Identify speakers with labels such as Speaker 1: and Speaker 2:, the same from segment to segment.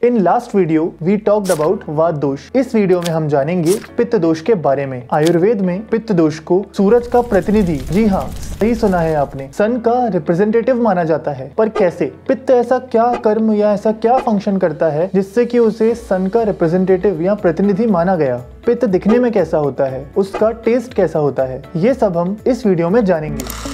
Speaker 1: In last video we talked about vata dosha. इस video में हम जानेंगे पित्त दोष के बारे में। आयुर्वेद में पित्त दोष को सूरज का प्रतिनिधि, जी हाँ सही सुना है आपने, सन का रिप्रेजेंटेटिव माना जाता है। पर कैसे? पित्त ऐसा क्या कर्म या ऐसा क्या फंक्शन करता है जिससे कि उसे सन का रिप्रेजेंटेटिव या प्रतिनिधि माना गया? पित्त दिखने में कैसा होता है, उसका टेस्ट कैसा होता है, ये सब हम इस वीडियो में जानेंगे।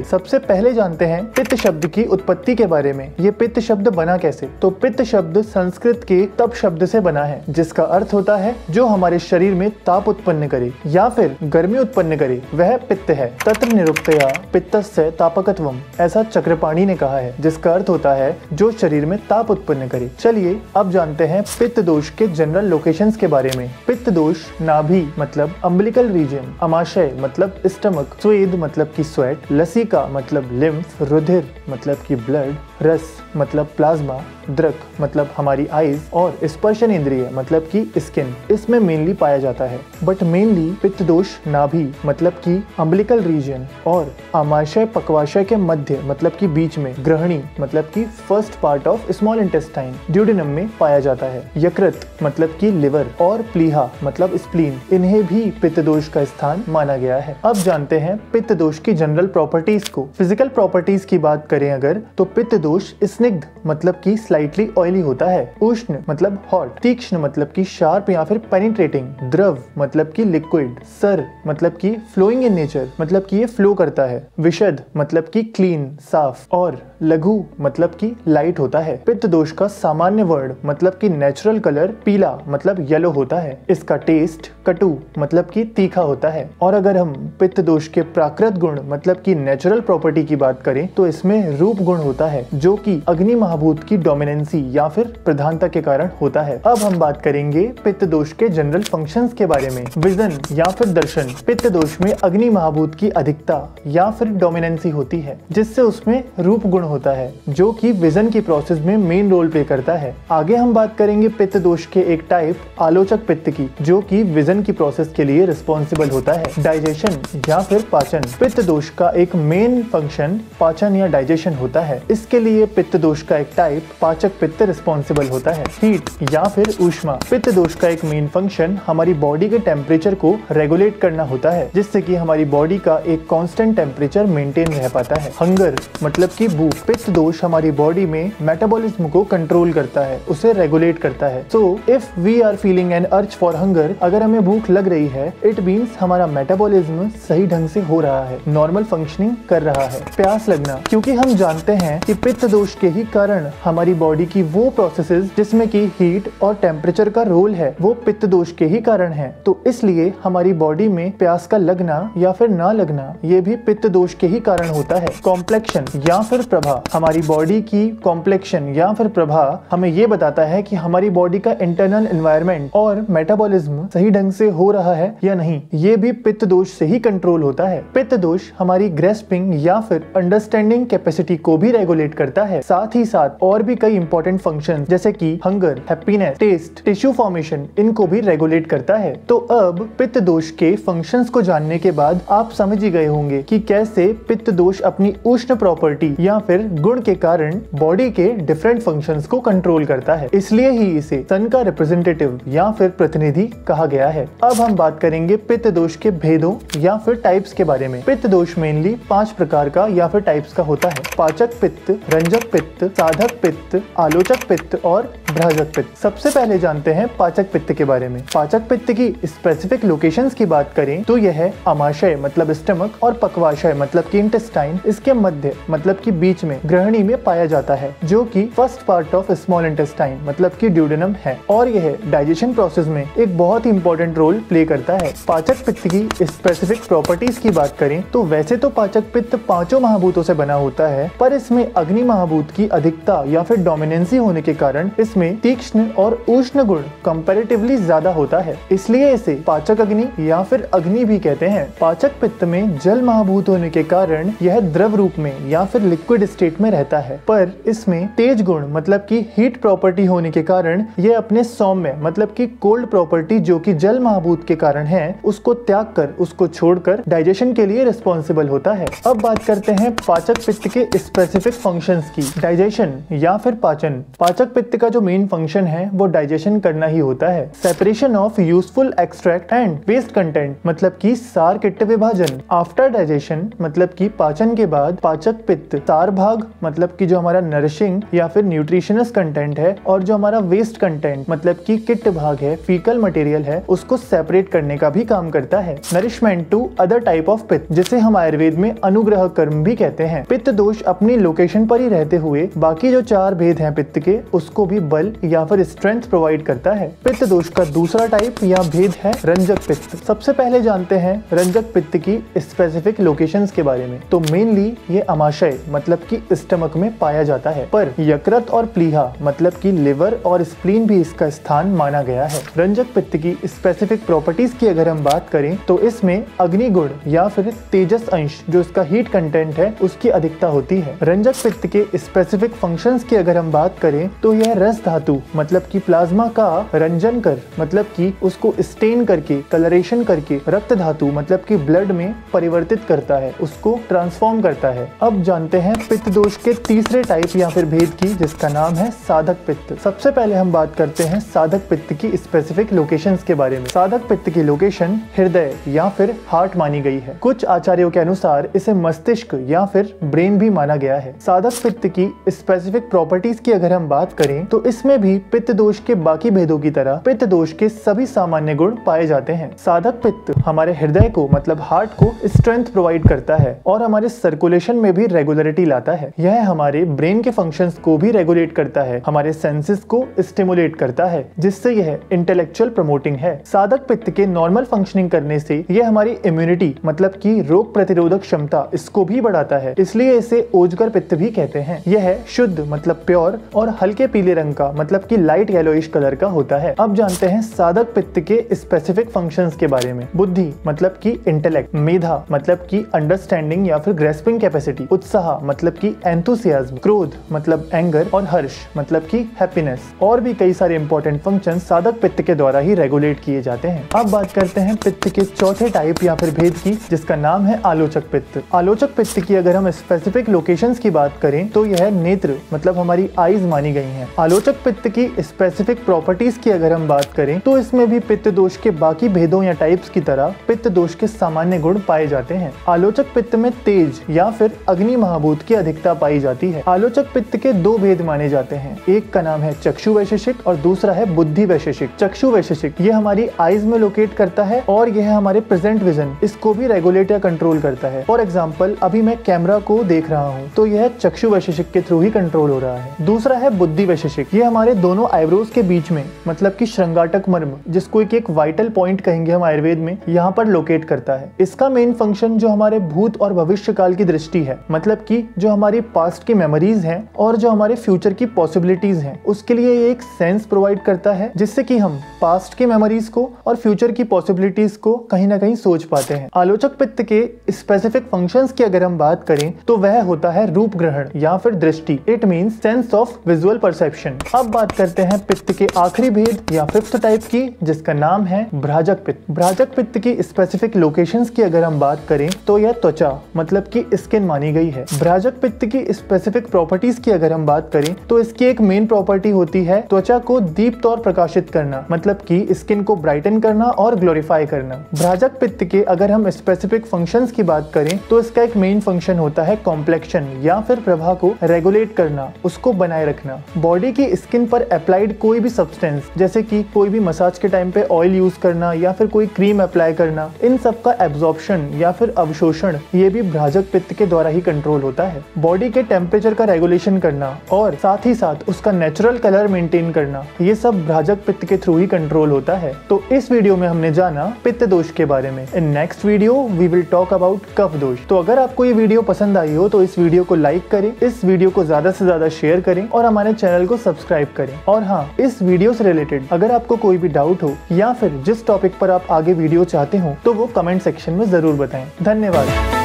Speaker 1: सबसे पहले जानते हैं पित्त शब्द की उत्पत्ति के बारे में। ये पित्त शब्द बना कैसे? तो पित्त शब्द संस्कृत के तप शब्द से बना है, जिसका अर्थ होता है जो हमारे शरीर में ताप उत्पन्न करे या फिर गर्मी उत्पन्न करे, वह पित्त है। तत्र निरुक्तया पित्तस्य तापकत्वम, ऐसा चक्रपाणी ने कहा है, जिसका अर्थ होता है जो शरीर में ताप उत्पन्न करे। चलिए अब जानते हैं पित्त दोष के जनरल लोकेशंस के बारे में। पित्त दोष नाभि मतलब अम्बिलिकल रीजन, अमाशय मतलब स्टमक, स्वेद मतलब की स्वेट, लसिका मतलब लिम्फ, रुधिर मतलब की ब्लड, रस मतलब प्लाज्मा, दृक मतलब हमारी आईज और स्पर्शन इंद्रिय मतलब की स्किन, इसमें मेनली पाया जाता है। बट मेनली पित्त दोष नाभि मतलब की अम्बिलिकल रीजन और आमाशय पक्वाशय के मध्य मतलब की बीच में, ग्रहणी मतलब की first part of small intestine, duodenum में पाया जाता है। यकृत मतलब की लिवर और प्लीहा मतलब स्प्लीन, इन्हें भी पित्त दोष का स्थान माना गया है। अब जानते हैं पित्त दोष की जनरल प्रॉपर्टीज को। फिजिकल प्रॉपर्टीज की बात करें अगर, तो पित्त दोष स्निग्ध मतलब की स्लाइटली ऑयली होता है, उष्ण मतलब हॉट, तीक्ष्ण मतलब की शार्प या फिर पेनिट्रेटिंग, द्रव मतलब की लिक्विड, सर मतलब की फ्लोइंग इन नेचर मतलब की ये फ्लो करता है, विशद मतलब की क्लीन साफ और लघु मतलब की लाइट होता है। पित्त दोष का सामान्य वर्ण मतलब की नेचुरल कलर पीला मतलब येलो होता है। इसका टेस्ट कटु मतलब की तीखा होता है। और अगर हम पित्त दोष के प्राकृत गुण मतलब की नेचुरल प्रॉपर्टी की बात करें, तो इसमें रूप गुण होता है जो कि अग्नि महाभूत की डोमिनेंसी या फिर प्रधानता के कारण होता है। अब हम बात करेंगे पित्त दोष के जनरल फंक्शंस के बारे में। विजन या फिर दर्शन, पित्त दोष में अग्नि महाभूत की अधिकता या फिर डोमिनेंसी होती है, जिससे उसमें रूप गुण होता है जो कि विजन की प्रोसेस में मेन रोल प्ले करता है। आगे हम बात करेंगे पित्त दोष के एक टाइप आलोचक पित्त की, जो कि विजन की प्रोसेस के लिए रिस्पॉन्सिबल होता है। डाइजेशन या फिर पाचन, पित्त दोष का एक मेन फंक्शन पाचन या डाइजेशन होता है। इसके लिए पित्त दोष का एक टाइप पाचक पित्त रिस्पॉन्सिबल होता है। हीट या फिर ऊष्मा, पित्त दोष का एक मेन फंक्शन हमारी बॉडी के टेम्परेचर को रेगुलेट करना होता है, जिससे कि हमारी बॉडी का एक कांस्टेंट टेम्परेचर मेंटेन रह पाता है। हंगर मतलब की भूख, पित्त दोष हमारी बॉडी में मेटाबॉलिज्म को कंट्रोल करता है, उसे रेगुलेट करता है। So if we are feeling an urge for hunger, अगर हमें भूख लग रही है, इट मीन्स हमारा मेटाबॉलिज्म सही ढंग से हो रहा है, नॉर्मल फंक्शनिंग कर रहा है। प्यास लगना, क्योंकि हम जानते हैं कि पित्त दोष के ही कारण हमारी बॉडी की वो प्रोसेसेस जिसमें कि हीट और टेम्परेचर का रोल है, वो पित्त दोष के ही कारण है। तो इसलिए हमारी बॉडी में प्यास का लगना या फिर ना लगना, ये भी पित्त दोष के ही कारण होता है। कॉम्प्लेक्शन या फिर प्रभा, हमारी बॉडी की कॉम्प्लेक्शन या फिर प्रभा हमें ये बताता है कि हमारी बॉडी का इंटरनल एनवायरनमेंट और मेटाबॉलिज्म सही ढंग से हो रहा है या नहीं, ये भी पित्त दोष से ही कंट्रोल होता है। पित्त दोष हमारी ग्रेस्पिंग या फिर अंडरस्टैंडिंग कैपेसिटी को भी रेगुलेट करता है। साथ ही साथ और भी कई इंपॉर्टेंट फंक्शन जैसे कि hunger, happiness, taste, tissue formation, इनको भी रेगुलेट करता है। तो अब पित्त दोष के फंक्शंस को जानने के बाद आप समझ ही गए होंगे कि कैसे पित्त दोष अपनी उष्ण प्रॉपर्टी या फिर गुण के कारण बॉडी के डिफरेंट फंक्शंस को कंट्रोल करता है। इसलिए ही इसे सन का रिप्रेजेंटेटिव या फिर प्रतिनिधि कहा गया है। अब हम बात करेंगे पित्त दोष के भेदों या फिर टाइप्स के बारे में। पित्त दोष मेनली 5 प्रकार का या फिर टाइप्स का होता है। पाचक पित्त, रंजक पित्त, साधक पित्त, आलोचक पित्त और भ्राजक पित्त। सबसे पहले जानते हैं पाचक पित्त के बारे में। पाचक पित्त की स्पेसिफिक लोकेशंस की बात करें तो यह है अमाशय मतलब स्टमक और पक्वाशय मतलब की इंटेस्टाइन, इसके मध्य मतलब की बीच में ग्रहणी में पाया जाता है, जो कि first part of small intestine मतलब की ड्यूडेनम है। और यह डाइजेशन प्रोसेस में एक बहुत ही इंपॉर्टेंट रोल प्ले करता है। पाचक पित्त की स्पेसिफिक प्रॉपर्टीज की बात करें तो वैसे तो पाचक पित्त 5 महाभूतों से बना होता है, पर इसमें अग्नि महाभूत की अधिकता या फिर डोमिनेंसी होने के कारण इसमें इसमें तीक्ष्ण और उष्ण गुण कंपैरेटिवली ज्यादा होता है, इसलिए इसे पाचक अग्नि या फिर अग्नि भी कहते हैं। पाचक पित्त में जल महाभूत होने के कारण यह द्रव रूप में या फिर लिक्विड स्टेट में रहता है, पर इसमें तेज गुण मतलब कि हीट प्रॉपर्टी होने के कारण यह अपने सौम्य मतलब कि कोल्ड प्रॉपर्टी जो कि जल महाभूत के कारण है उसको त्याग कर, उसको छोड़कर डाइजेशन के लिए रिस्पॉन्सिबल होता है। अब बात करते हैं पाचक पित्त के स्पेसिफिक फंक्शंस की। डाइजेशन या फिर पाचन। पाचक पित्त का जो मेन फंक्शन है वो डाइजेशन करना ही होता है। Separation of useful extract and waste content मतलब कि सार किट्ट विभाजन। आफ्टर डाइजेशन मतलब कि पाचन के बाद पाचक पित्त सार भाग मतलब कि जो हमारा नरिशिंग या फिर न्यूट्रिशनस कंटेंट है और जो हमारा वेस्ट कंटेंट मतलब कि किट्ट भाग है, फीकल मटेरियल है, उसको सेपरेट करने का भी काम करता है। Nourishment to other type of pitta जिसे हम आयुर्वेद में अनुग्रह कर्म भी कहते हैं। पित्त दोष अपनी लोकेशन पर ही रहते हुए बाकी जो 4 भेद हैं पित्त के उसको भी बल या फिर स्ट्रेंथ प्रोवाइड करता है। पित्त दोष का दूसरा टाइप या भेद है रंजक पित्त। सबसे पहले जानते हैं रंजक पित्त की स्पेसिफिक लोकेशंस के बारे में। तो मेनली ये अमाशय मतलब कि स्टमक में पाया जाता है, पर यकृत और प्लीहा मतलब कि लिवर और स्प्लीन भी इसका स्थान माना गया है। रंजक पित्त की स्पेसिफिक प्रॉपर्टीज की अगर हम बात करें तो इसमें अग्नि गुण या फिर तेजस अंश जो इसका हीट कंटेंट है उसकी अधिकता होती है। रंजक पित्त के स्पेसिफिक फंक्शंस की अगर हम बात करें तो यह रस धातु मतलब कि प्लाज्मा का रंजन कर मतलब कि उसको स्टेन करके, कलरेशन करके रक्त धातु मतलब कि ब्लड में परिवर्तित करता है, उसको ट्रांसफॉर्म करता है। अब जानते हैं पित्त दोष के तीसरे टाइप या फिर भेद की जिसका नाम है साधक पित्त। सबसे पहले हम बात करते हैं साधक पित्त की स्पेसिफिक लोकेशंस के बारे में। साधक पित्त की लोकेशन हृदय या फिर हार्ट मानी गई है। कुछ आचार्यों के अनुसार इसे मस्तिष्क या फिर ब्रेन भी माना गया है। साधक पित्त की स्पेसिफिक प्रॉपर्टीज की अगर हम बात करें तो इसमें भी पित्त दोष के बाकी भेदों की तरह पित्त दोष के सभी सामान्य गुण पाए जाते हैं। साधक पित्त हमारे हृदय को मतलब हार्ट को स्ट्रेंथ प्रोवाइड करता है और हमारे सर्कुलेशन में भी रेगुलरिटी लाता है। यह हमारे ब्रेन के फंक्शंस को भी रेगुलेट करता है, हमारे सेंसेस को स्टिमुलेट करता है जिससे यह इंटेलेक्चुअल प्रमोटिंग है। साधक पित्त के नॉर्मल फंक्शनिंग करने से यह हमारी इम्यूनिटी मतलब कि रोग प्रतिरोधक क्षमता इसको भी बढ़ाता है, इसलिए इसे ओजगर पित्त भी कहते हैं। यह शुद्ध मतलब प्योर और हल्के पीले रंग का मतलब कि लाइट येलोइश कलर का होता है। अब जानते हैं साधक पित्त के स्पेसिफिक फंक्शंस के बारे में। बुद्धि मतलब कि इंटेलेक्ट, मेधा मतलब कि अंडरस्टैंडिंग या फिर ग्रेस्पिंग कैपेसिटी, उत्साह मतलब कि एंथुसियाज्म, क्रोध मतलब एंगर और हर्ष मतलब कि हैप्पीनेस। और भी कई सारे इंपॉर्टेंट फंक्शन साधक पित्त के द्वारा ही रेगुलेट किए जाते हैं। अब बात करते हैं पित्त के चौथे टाइप या फिर भेद की जिसका नाम है आलोचक पित्त। आलोचक पित्त की अगर हम स्पेसिफिक लोकेशंस की बात करें तो यह नेत्र मतलब हमारी आईज मानी गई हैं। आलोचक पित्त की स्पेसिफिक प्रॉपर्टीज की अगर हम बात करें तो इसमें भी पित्त दोष के बाकी भेदों या टाइप्स की तरह पित्त दोष के सामान्य गुण पाए जाते हैं। आलोचक पित्त में तेज या फिर अग्नि महाभूत की अधिकता पाई जाती है। आलोचक पित्त के 2 भेद माने जाते हैं, एक का नाम है चक्षु वैशेषिक और दूसरा है बुद्धि वैशेषिक। चक्षु वैशेषिक ये हमारी आईज में लोकेट करता है और यह हमारे प्रेजेंट विजन इसको भी रेगुलेट या कंट्रोल करता है। फॉर एग्जाम्पल अभी मैं कैमरा को देख रहा हूँ तो यह चक्षु वैशेषिक के थ्रू ही कंट्रोल हो रहा है। दूसरा है बुद्धि वैशेषिक, ये हमारे दोनों आईब्रोज के बीच में मतलब कि श्रृंगाटक मर्म जिसको एक वाइटल पॉइंट कहेंगे हम आयुर्वेद में, यहाँ पर लोकेट करता है। इसका मेन फंक्शन जो हमारे भूत और भविष्य काल की दृष्टि है मतलब कि जो हमारी पास्ट की मेमोरीज हैं और जो हमारे फ्यूचर की पॉसिबिलिटीज हैं उसके लिए ये एक सेंस प्रोवाइड करता है जिससे कि हम पास्ट की मेमोरीज को और फ्यूचर की पॉसिबिलिटीज को कहीं ना कहीं सोच पाते हैं। आलोचक पित्त के स्पेसिफिक फंक्शंस की अगर हम बात करें तो वह होता है रूप ग्रहण या फिर दृष्टि। It means sense of visual perception. अब बात करते हैं पित्त के आखिरी भेद या 5th टाइप की जिसका नाम है भ्राजक पित्त। भ्राजक पित्त की स्पेसिफिक लोकेशंस की अगर हम बात करें तो यह त्वचा मतलब कि स्किन मानी गई है। भ्राजक पित्त की स्पेसिफिक प्रॉपर्टीज की अगर हम बात करें तो इसकी एक मेन प्रॉपर्टी होती है त्वचा को दीप्त और प्रकाशित करना मतलब कि स्किन को ब्राइटन करना और ग्लोरीफाई करना। भ्राजक पित्त के अगर हम स्पेसिफिक फंक्शंस की बात करें तो इसका एक मेन फंक्शन होता है कॉम्प्लेक्शन या फिर प्रभा को रेगुलेट करना, उसको बनाए रखना। बॉडी की स्किन पर अप्लाइड कोई भी सब्सटेंस जैसे कि कोई भी मसाज के टाइम पे ऑयल यूज करना या फिर कोई क्रीम अप्लाई करना, इन सब का एब्जॉर्प्शन या फिर अवशोषण ये भी भ्राजक पित्त के द्वारा ही कंट्रोल होता है। बॉडी के टेम्परेचर का रेगुलेशन करना और साथ ही साथ उसका नेचुरल कलर मेंटेन करना, ये सब भ्राजक पित्त के थ्रू ही कंट्रोल होता है। तो इस वीडियो में हमने जाना पित्त दोष के बारे में। In next video we will talk about Kapha dosha. तो अगर आपको ये वीडियो पसंद आई हो तो इस वीडियो को लाइक करें, इस वीडियो को ज्यादा से ज्यादा शेयर करें और हमारे चैनल को सब्सक्राइब सब्सक्राइब करें। और हाँ, इस वीडियो से रिलेटेड अगर आपको कोई भी डाउट हो या फिर जिस टॉपिक पर आप आगे वीडियो चाहते हो तो वो कमेंट सेक्शन में जरूर बताएं। धन्यवाद।